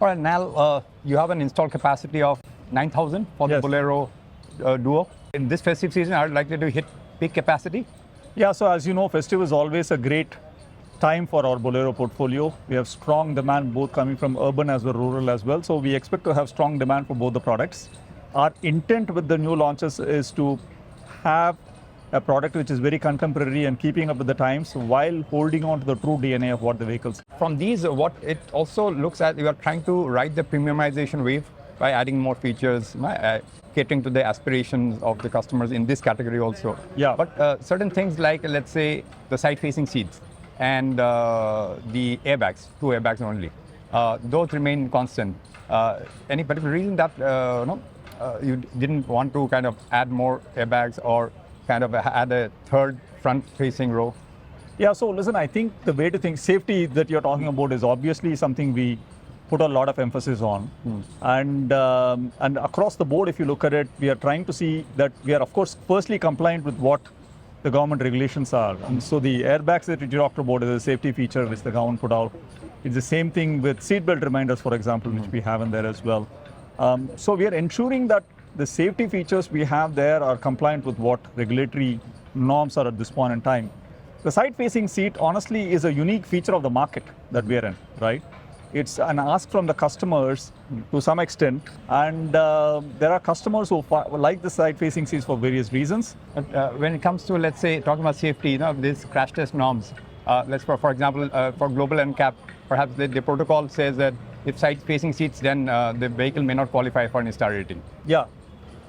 For now, you have an install capacity of 9,000 for the Yes. Bolero Duo. In this festive season, are you likely to hit peak capacity? Yeah, so as you know, festive is always a great time for our Bolero portfolio. We have strong demand both coming from urban as well rural as well. So we expect to have strong demand for both the products. Our intent with the new launches is to have a product which is very contemporary and keeping up with the times while holding on to the true DNA of what the vehicles. From these, what it also looks at, you are trying to ride the premiumization wave by adding more features, catering to the aspirations of the customers in this category also. Yeah. But certain things like, let's say, the side-facing seats and the airbags, 2 airbags only, those remain constant. Any particular reason that you didn't want to kind of add more airbags or kind of add a third front-facing row? Yeah, so listen, I think the way to think safety that you're talking about is obviously something we put a lot of emphasis on. And across the board, if you look at it, we are trying to see that we are, of course, firstly compliant with what the government regulations are. And so the airbags that you talked about is a safety feature which the government put out. It's the same thing with seatbelt reminders, for example, which we have in there as well. So we are ensuring that the safety features we have there are compliant with what regulatory norms are at this point in time. The side-facing seat, honestly, is a unique feature of the market that we are in, right? It's an ask from the customers to some extent, and there are customers who like the side-facing seats for various reasons. When it comes to, let's say, talking about safety, these crash test norms, for example, for global NCAP, perhaps the protocol says that if side-facing seats, then the vehicle may not qualify for an star rating. Yeah.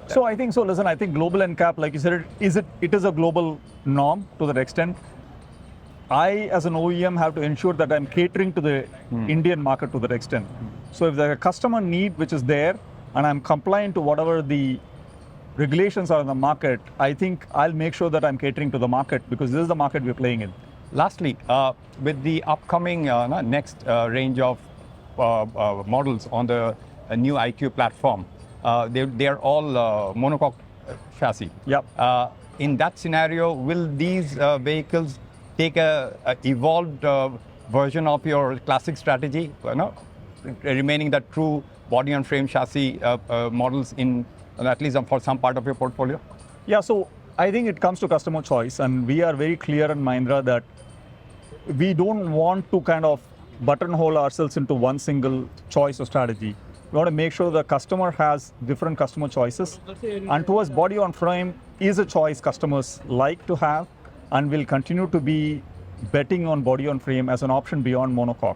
So I think so. Listen, I think global NCAP, like you said, it is a global norm to that extent. I, as an OEM, have to ensure that I'm catering to the Indian market to that extent. So if there's a customer need which is there, and I'm compliant to whatever the regulations are in the market, I think I'll make sure that I'm catering to the market because this is the market we're playing in. Lastly, with the upcoming next range of models on the new IQ platform, they are all monocoque chassis. Yep. In that scenario, will these vehicles take a evolved version of your classic strategy, remaining the true body on frame chassis models in at least for some part of your portfolio? Yeah, so I think it comes to customer choice, and we are very clear in Mahindra that we don't want to kind of buttonhole ourselves into one single choice or strategy. We want to make sure the customer has different customer choices, and to us, body on frame is a choice customers like to have, and will continue to be betting on body on frame as an option beyond monocoque.